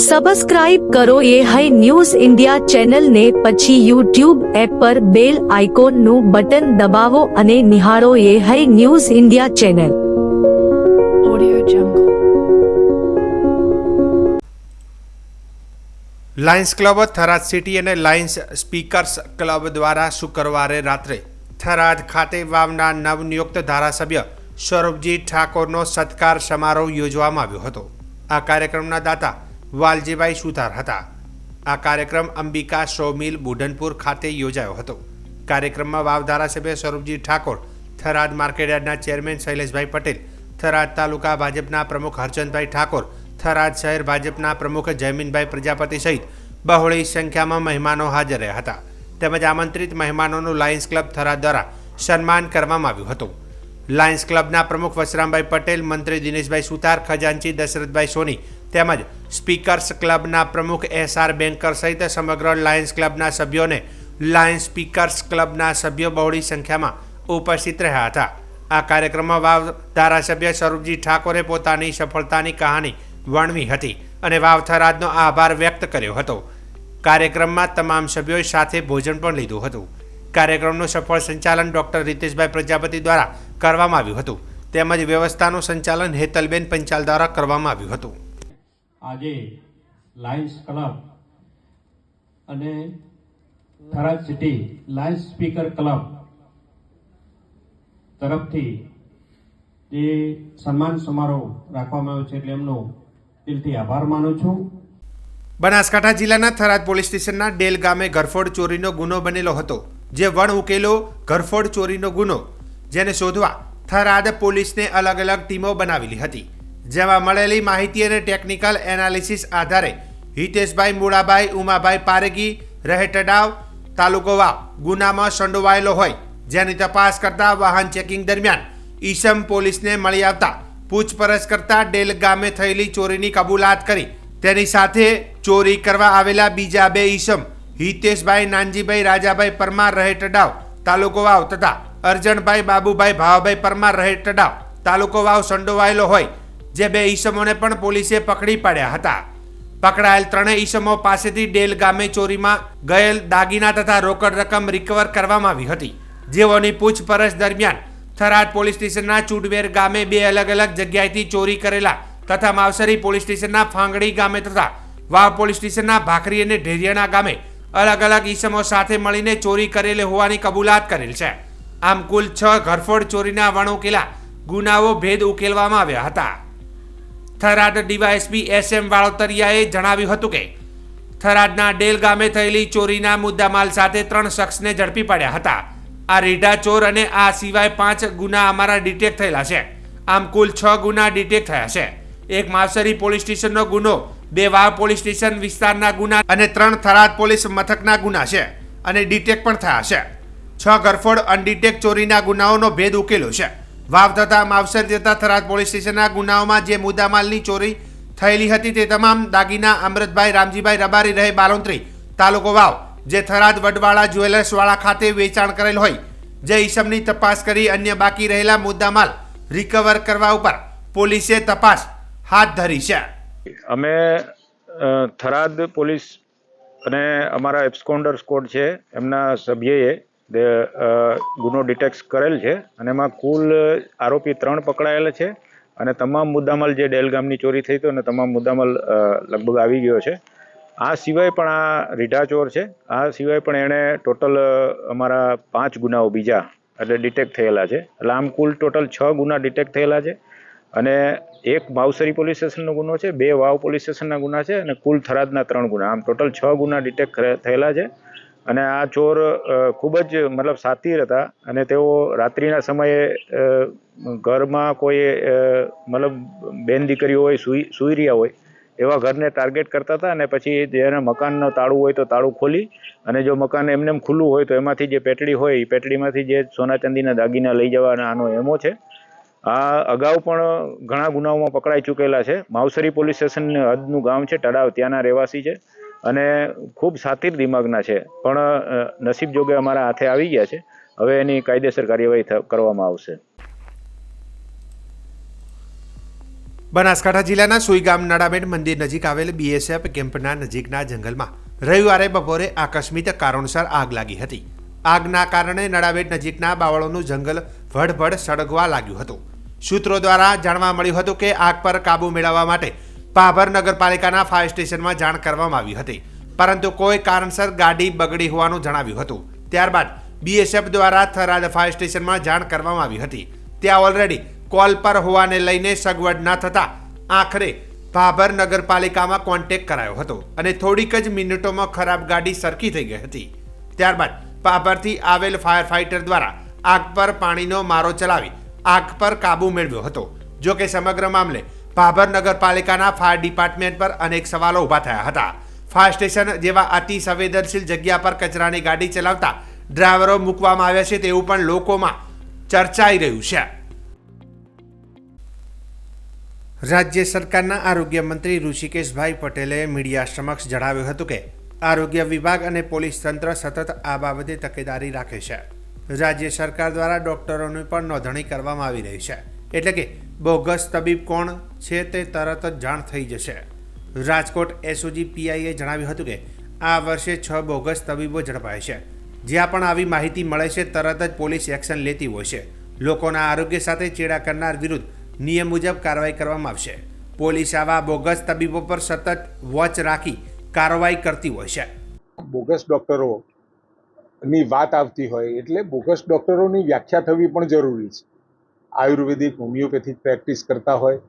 Subscribe કરો એ high news India ચેનલને, પછી યુટ્યુબ એપ પર બેલ આઇકોનનું બટન દબાવો અને નિહાળો એ high news India channel. Audio Jungle. Lions club Tharad city અને લાયન્સ સ્પીકર્સ ક્લબ દ્વારા શુક્રવારે રાત્રે થરાદ ખાતે વાવના નવનિયુક્ત ધારાસભ્ય સ્વરૂપજી ઠાકોરનો સત્કાર સમારોહ યોજવામાં આવ્યો હતો. આ કાર્યક્રમના દાતા વાલજીભાઈ સુથાર હતા. આ કાર્યક્રમ અંબિકા સો મિલ બુઢનપુર ખાતે યોજાયો હતો. કાર્યક્રમમાં વાવ ધારાસભ્ય સ્વરૂપજી ઠાકોર, થરાદ માર્કેટયાર્ડના ચેરમેન શૈલેષભાઈ પટેલ, થરાદ તાલુકા ભાજપના પ્રમુખ હરચંદભાઈ ઠાકોર, થરાદ શહેર ભાજપના પ્રમુખ જયમીનભાઈ પ્રજાપતિ સહિત બહોળી સંખ્યામાં મહેમાનો હાજર રહ્યા હતા. તેમજ આમંત્રિત મહેમાનોનું લાયન્સ ક્લબ થરાદ દ્વારા સન્માન કરવામાં આવ્યું હતું. લાયન્સ ક્લબના પ્રમુખ વસરામભાઈ પટેલ, મંત્રી દિનેશભાઈ સુતાર, ખજાનચી દશરથભાઈ સોની તેમજ સ્પીકર્સ ક્લબના પ્રમુખ SR બેન્કર સહિત સમગ્ર લાયન્સ ક્લબના સભ્યોને લાયન્સ સ્પીકર્સ ક્લબના સભ્યો બહોળી સંખ્યામાં ઉપસ્થિત રહ્યા હતા. આ કાર્યક્રમમાં વાવ ધારાસભ્ય સ્વરૂપજી ઠાકોરે પોતાની સફળતાની કહાની વર્ણવી હતી અને વાવ થરાદનો આભાર વ્યક્ત કર્યો હતો. કાર્યક્રમમાં તમામ સભ્યોએ સાથે ભોજન પણ લીધું હતું. કાર્યક્રમનું સફળ સંચાલન ડોક્ટર રીતેશભાઈ પ્રજાપતિ દ્વારા કરવામાં આવ્યું હતું. તેમજ વ્યવસ્થાનું સંચાલન હેતલબેન પંચાલ દ્વારા કરવામાં આવ્યું હતું. આજે લાયન્સ ક્લબ અને Tharad city Lions speaker club તરફથી જે સન્માન સમારોહ રાખવામાં આવ્યો છે એટલે એમનો દિલથી આભાર માનું છું. બનાસકાંઠા જિલ્લાના થરાદ પોલીસ સ્ટેશનના ડેલ ગામે ઘરફોડ ચોરીનો ગુનો બનેલો હતો. જે વણ ઉકેલો ઘરફોડ ચોરીનો ગુનો, જેને શોધવા થરાદ પોલીસને અલગ અલગ ટીમો બનાવેલી હતી. જેમાં મળેલી માહિતી અને ટેકનિકલ એનાલિસિસ આધારે હિતેશભાઈ મુળાભાઈ ઉમાભાઈ પારેગી રહે તડાવ તાલુકો વાવ ગુનામાં સંડોવાયેલો હોય, જેની તપાસ કરતા વાહન ચેકિંગ દરમિયાન ઈસમ પોલીસને મળી આવતા પૂછપરછ કરતા ડેલ ગામે થયેલી ચોરીની કબૂલાત કરી તેની સાથે ચોરી કરવા આવેલા બીજા બે ઈસમ હિતેશભાઈ નાનજીભાઈ રાજાભાઈ પરમાર રહે તડાવ તાલુકો વાવ તથા અરજણભાઈ બાબુભાઈ ભાવાભાઈ પરમાર રહે તડાવ તાલુકો વાવ સંડોવાયેલો હોય, જે બે ઈસમોને પણ પોલીસે પકડી પાડ્યા હતા. પકડાયેલ ત્રણેય ઈસમો પાસેથી ડેલ ગામે ચોરીમાં ગયેલ દાગીના તથા રોકડ રકમ રિકવર કરવામાં આવી હતી. જેઓની પૂછપરછ દરમિયાન થરાદ પોલીસ સ્ટેશનના ચુડવેર ગામે બે અલગ અલગ જગ્યાએથી ચોરી કરેલા તથા માવસરી પોલીસ સ્ટેશનના ફાંગડી ગામે તથા વાવ પોલીસ સ્ટેશનના ભાખરી અને ઢેરિયાણા ગામે અલગ અલગ ઈસમો સાથે મળીને ચોરી કરેલી હોવાની કબૂલાત કરેલ છે. આમ કુલ 6 ઘરફોડ ચોરીના વણઉકેલા ગુનાઓ ભેદ ઉકેલવામાં આવ્યા હતા. થરાદ ડીવાયએસપી SM વાળોતરિયાએ જણાવ્યું હતું કે થરાદના ડેલ ગામે થયેલી ચોરીના મુદ્દામાલ સાથે 3 શખ્સને ઝડપી પાડ્યા હતા. આ રીઢા ચોર અને આ સિવાય 5 ગુના અમારા ડિટેક્ટ થયેલા છે. આમ કુલ 6 ગુના ડિટેક્ટ થયા છે. એક માવસરી પોલીસ સ્ટેશનનો ગુનો, 2 વાવ પોલીસ સ્ટેશન વિસ્તારના ગુના અને 3 થરાદ પોલીસ મથકના ગુના છે અને ડિટેક્ટ પણ થયા છે. 6 ઘરફોડ અનડિટેક્ટ ચોરીના ગુનાઓનો ભેદ ઉકેલો છે. વાવ તથા માવસર તથા થરાદ પોલીસ સ્ટેશનના ગુનાઓમાં જે મુદ્દામાલની ચોરી થયેલી હતી તે તમામ દાગીના અમૃતભાઈ રામજીભાઈ રબારી રહે બાલોંત્રી તાલુકો વાવ, જે થરાદ વડવાળા જ્વેલર્સવાળા ખાતે વેચાણ કરેલ હોય, જે ઈસમની તપાસ કરી અન્ય બાકી રહેલા મુદ્દામાલ રિકવર કરવા ઉપર પોલીસે તપાસ હાથ ધરી છે. અમે થરાદ પોલીસ અને અમારા એબ્સકોન્ડર સ્કોડ છે એમના સભ્યએ ગુનો ડિટેક્ટ કરેલ છે અને એમાં કુલ આરોપી 3 પકડાયેલા છે અને તમામ મુદ્દામાલ જે ડેલ ગામની ચોરી થઈ હતી અને તમામ મુદ્દામાલ લગભગ આવી ગયો છે. આ સિવાય પણ આ રીઢા ચોર છે. આ સિવાય પણ એણે ટોટલ અમારા 5 ગુનાઓ બીજા એટલે ડિટેક્ટ થયેલા છે. એટલે આમ કુલ ટોટલ 6 ગુના ડિટેક્ટ થયેલા છે અને 1 માવસરી પોલીસ સ્ટેશનનો ગુનો છે, 2 વાવ પોલીસ સ્ટેશનના ગુના છે અને કુલ થરાદના 3 ગુના. આમ ટોટલ 6 ગુના ડિટેક્ટ થયેલા છે. અને આ ચોર ખૂબ જ મતલબ સાતીર હતા અને તેઓ રાત્રિના સમયે ઘરમાં કોઈ મતલબ બેન દીકરીઓ હોય સૂઈ રહ્યા હોય એવા ઘરને ટાર્ગેટ કરતા હતા અને પછી જેના મકાનનો તાળું હોય તો તાળું ખોલી અને જો મકાન એમને ખુલ્લું હોય તો એમાંથી જે પેટડી હોય એ પેટડીમાંથી જે સોના ચાંદીના દાગીના લઈ જવાના આનો એમો છે. આ અગાઉ પણ ઘણા ગુનાઓમાં પકડાઈ ચૂકેલા છે. માવસરી પોલીસ સ્ટેશન હદનું ગામ છે તડાવ, ત્યાંના રહેવાસી છે અને ખૂબ સાતીર દિમાગના છે, પણ નસીબ જોગે અમારા હાથે આવી ગયા છે. હવે એની કાયદેસર કાર્યવાહી કરવામાં આવશે. બનાસકાંઠા જિલ્લાના સુઈ ગામ નડાબેટ મંદિર નજીક આવેલ બીએસએફ કેમ્પના નજીકના જંગલમાં રવિવારે બપોરે આકસ્મિક કારણોસર આગ લાગી હતી. આગના કારણે નડાબેટ નજીકના બાવળોનું જંગલ ભડભડ સળગવા લાગ્યું હતું. સૂત્રો દ્વારા જાણવા મળ્યું હતું કે આગ પર કાબૂ મેળવવા માટે પાભર નગરપાલિકાના ફાયર સ્ટેશનમાં જાણ કરવામાં આવી હતી, પરંતુ કોઈ કારણસર ગાડી બગડી હોવાનું જણાવ્યું હતું. ત્યારબાદ બીએસએફ દ્વારા થરાદ ફાયર સ્ટેશનમાં જાણ કરવામાં આવી હતી. ત્યાં ઓલરેડી કોલ પર હોવાને લઈને સગવડ ન થતા આખરે ભાભર નગરપાલિકામાં કોન્ટેક્ટ કરાયો હતો અને થોડીક જ મિનિટોમાં ખરાબ ગાડી સરખી થઈ ગઈ હતી. ત્યારબાદ ભાભરથી આવેલ ફાયર ફાઇટર દ્વારા આગ પર પાણીનો મારો ચલાવી આગ પર કાબૂ મેળવ્યો હતો. જો કે સમગ્ર મામલે ભાભર નગરપાલિકાના ફાયર ડિપાર્ટમેન્ટ પર અનેક સવાલો ઊભા થયા હતા. ફાયર સ્ટેશન જેવા અતિ સંવેદનશીલ જગ્યા પર કચરાની ગાડી ચલાવતા ડ્રાઈવરો મૂકવામાં આવ્યા છે તેવું પણ લોકોમાં ચર્ચાઈ રહ્યું છે. રાજ્ય સરકારના આરોગ્ય મંત્રી ઋષિકેશભાઈ પટેલે મીડિયા સમક્ષ જણાવ્યું હતું કે આરોગ્ય વિભાગ અને પોલીસ તંત્ર સતત આ બાબતે તકેદારી રાખે છે. રાજ્ય સરકાર દ્વારા ડોક્ટરોની પણ નોંધણી કરવામાં આવી રહી છે, એટલે કે બોગસ તબીબ કોણ છે તે તરત જ જાણ થઈ જશે. રાજકોટ એસઓજી પીઆઈએ જણાવ્યું હતું કે આ વર્ષે 6 બોગસ તબીબો ઝડપાય છે. જ્યાં પણ આવી માહિતી મળે છે તરત જ પોલીસ એક્શન લેતી હોય છે. લોકોના આરોગ્ય સાથે ચેડા કરનાર વિરુદ્ધ નિયમ મુજબ કાર્યવાહી કરવામાં આવશે. પોલીસ આવા બોગસ તબીબો પર સતત વોચ રાખી કાર્યવાહી કરતી હોય છે. બોગસ ડૉક્ટરોની વાત આવતી હોય એટલે બોગસ ડૉક્ટરોની વ્યાખ્યા થવી પણ જરૂરી છે. આયુર્વેદિક હોમિયોપેથિક પ્રેક્ટિસ કરતા હોય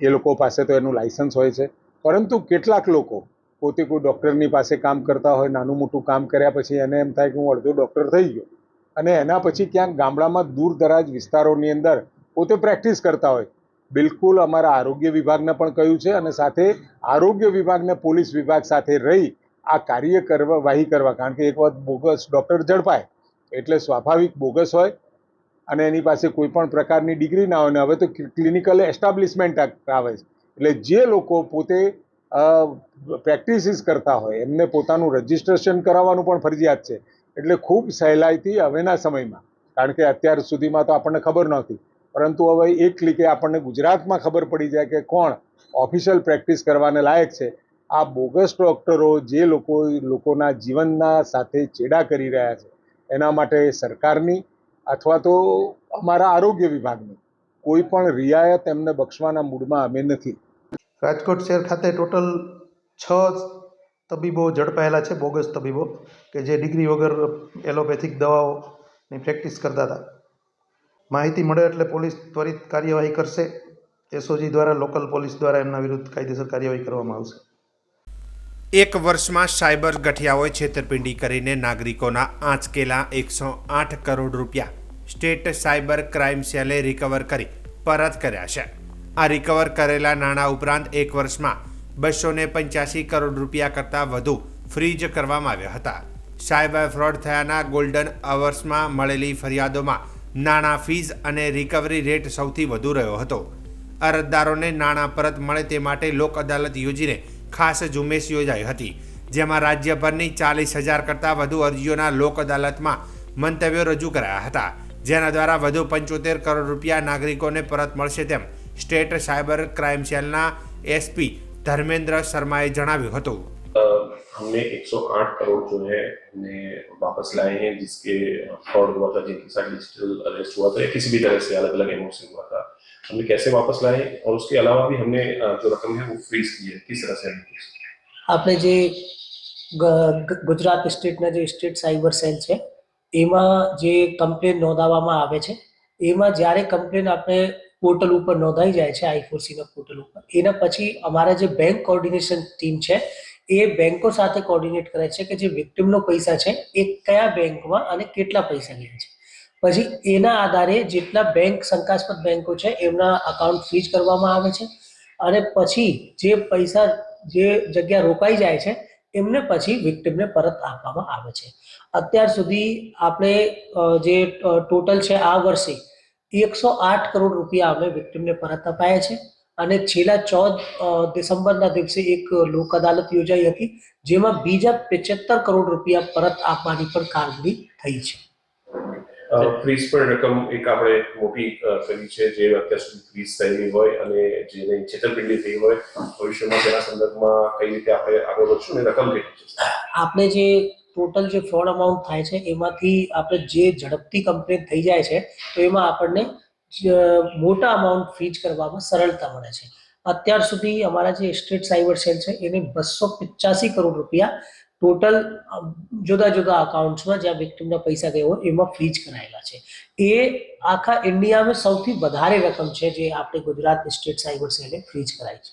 એ લોકો પાસે તો એનું લાયસન્સ હોય છે, પરંતુ કેટલાક લોકો પોતે કોઈ ડૉક્ટરની પાસે કામ કરતા હોય, નાનું મોટું કામ કર્યા પછી એને એમ થાય કે હું અડધો ડૉક્ટર થઈ ગયો અને એના પછી ક્યાંક ગામડામાં દૂર દરાજ વિસ્તારોની અંદર પોતે પ્રેક્ટિસ કરતા હોય. બિલકુલ અમારા આરોગ્ય વિભાગને પણ કહ્યું છે અને સાથે આરોગ્ય વિભાગને પોલીસ વિભાગ સાથે રહી આ કાર્યવાહી કરવા, કારણ કે એક વખત બોગસ ડૉક્ટર ઝડપાય એટલે સ્વાભાવિક બોગસ હોય અને એની પાસે કોઈ પણ પ્રકારની ડિગ્રી ના હોય ને હવે તો ક્લિનિકલ એસ્ટાબ્લિશમેન્ટ આવે છે. એટલે જે લોકો પોતે પ્રેક્ટિસિસ કરતા હોય એમને પોતાનું રજિસ્ટ્રેશન કરાવવાનું પણ ફરજિયાત છે. એટલે ખૂબ સહેલાઈથી હવેના સમયમાં, કારણ કે અત્યાર સુધીમાં તો આપણને ખબર નહોતી, પરંતુ હવે એક ક્લિકે આપણને ગુજરાતમાં ખબર પડી જાય કે કોણ ઓફિશિયલ પ્રેક્ટિસ કરવાને લાયક છે. આ બોગસ ડૉક્ટરો જે લોકોના જીવનના સાથે ચેડા કરી રહ્યા છે એના માટે સરકારની અથવા તો અમારા આરોગ્ય વિભાગની કોઈ પણ રિયાયત એમને બક્ષવાના મૂડમાં અમે નથી. રાજકોટ શહેર ખાતે ટોટલ 6 તબીબો ઝડપાયેલા છે, બોગસ તબીબો કે જે ડિગ્રી વગર એલોપેથિક દવાઓની પ્રેક્ટિસ કરતા હતા. માહિતી મળે એટલે પોલીસ ત્વરિત કાર્યવાહી કરશે. એસઓજી દ્વારા, લોકલ પોલીસ દ્વારા એમના વિરુદ્ધ કાયદેસર કાર્યવાહી કરવામાં આવશે. એક વર્ષમાં સાયબર ગઠિયાઓએ છેતરપિંડી કરીને નાગરિકોના આંચકેલા 108 કરોડ રૂપિયા સ્ટેટ સાયબર ક્રાઇમ સેલે રિકવર કરી પરત કર્યા છે. આ રિકવર કરેલા નાણાં ઉપરાંત એક વર્ષમાં 285 કરોડ રૂપિયા કરતાં વધુ ફ્રીઝ કરવામાં આવ્યા હતા. સાયબર ફ્રોડ થયાના ગોલ્ડન અવર્સમાં મળેલી ફરિયાદોમાં નાણાં ફીઝ અને રિકવરી રેટ સૌથી વધુ રહ્યો હતો. અરજદારોને નાણાં પરત મળે તે માટે લોક અદાલત યોજીને ખાસ ઝુંબેશ યોજાઈ હતી, જેમાં રાજ્યભરની 40,000 કરતાં વધુ અરજીઓના લોક અદાલતમાં મંતવ્યો રજૂ કરાયા હતા, જેના દ્વારા વધુ 75 કરોડ રૂપિયા નાગરિકોને પરત મળશે તેમ સ્ટેટ સાયબર ક્રાઇમ સેલના એસપી धर्मेंद्र शर्मा जણાવ્યું હતું. हमने 108 करोड़ जो है हमने वापस लाए हैं, जिसके फ्रॉड हुआ था, जिनके साथ डिजिटल अरेस्ट हुआ था या किसी भी तरह से अलग अलग अमाउंट से हुआ था. हमने कैसे वापस लाए और उसके अलावा भी हमने जो रकम है वो फ्रीज की है. किस तरह से આપણે જે ગુજરાત સ્ટેટના જે સ્ટેટ સાયબર સેલ છે એમાં જે કમ્પ્લેન નોંધાવવામાં આવે છે, એમાં જ્યારે કમ્પ્લેન આપણે પોર્ટલ ઉપર નોંધાઈ જાય છે I4Cના પોર્ટલ ઉપર, એના પછી અમારા જે બેંક કોર્ડિનેશન ટીમ છે એ બેંકો સાથે કોર્ડિનેટ કરે છે કે જે વિક્ટિમનો પૈસા છે એ કયા બેંકમાં અને કેટલા પૈસા ગયા છે. પછી એના આધારે જેટલા બેંક શંકાસ્પદ બેંકો છે એમના અકાઉન્ટ ફ્રીઝ કરવામાં આવે છે અને પછી જે પૈસા જે જગ્યા રોકાઈ જાય છે એમને પછી વિક્ટિમને પરત આપવામાં આવે છે. અત્યાર સુધી આપણે જે ટોટલ છે આ વર્ષે 108 કરોડ રૂપિયા અમે વિક્ટિમને પરત અપાયા છે અને છેલ્લા 14 ડિસેમ્બરના દિવસે એક લોક અદાલત યોજાઈ હતી, જેમાં બીજા 75 કરોડ રૂપિયા પરત આપવાની પણ કામગીરી થઈ છે. ફ્રીઝ પણ રકમ એક આપણે મોટી કરી છે જે અત્યાર સુધી ફ્રીઝ થયેલી હોય અને જેને છેતરપિંડી થઈ હોય ભવિષ્યમાં તેના સંદર્ભમાં કઈ રીતે આપણે આગળ વધશું અને રકમ કેટલી છે? આપણે જે ટોટલ જે ફ્રોડ અમાઉન્ટ થાય છે એમાંથી આપણે જે ઝડપથી કમ્પ્લેન થઈ જાય છે તો એમાં આપણને મોટા અમાઉન્ટ ફ્રીજ કરવામાં સરળતા મળે છે. અત્યાર સુધી અમારા જે સ્ટેટ સાયબર સેલ છે એને 285 કરોડ રૂપિયા ટોટલ જુદા જુદા અકાઉન્ટ્સમાં જ્યાં વિક્ટિમના પૈસા ગયા હોય એમાં ફ્રીજ કરાયેલા છે. એ આખા ઇન્ડિયામાં સૌથી વધારે રકમ છે જે આપણે ગુજરાત સ્ટેટ સાયબર સેલે ફ્રીજ કરાઈ છે.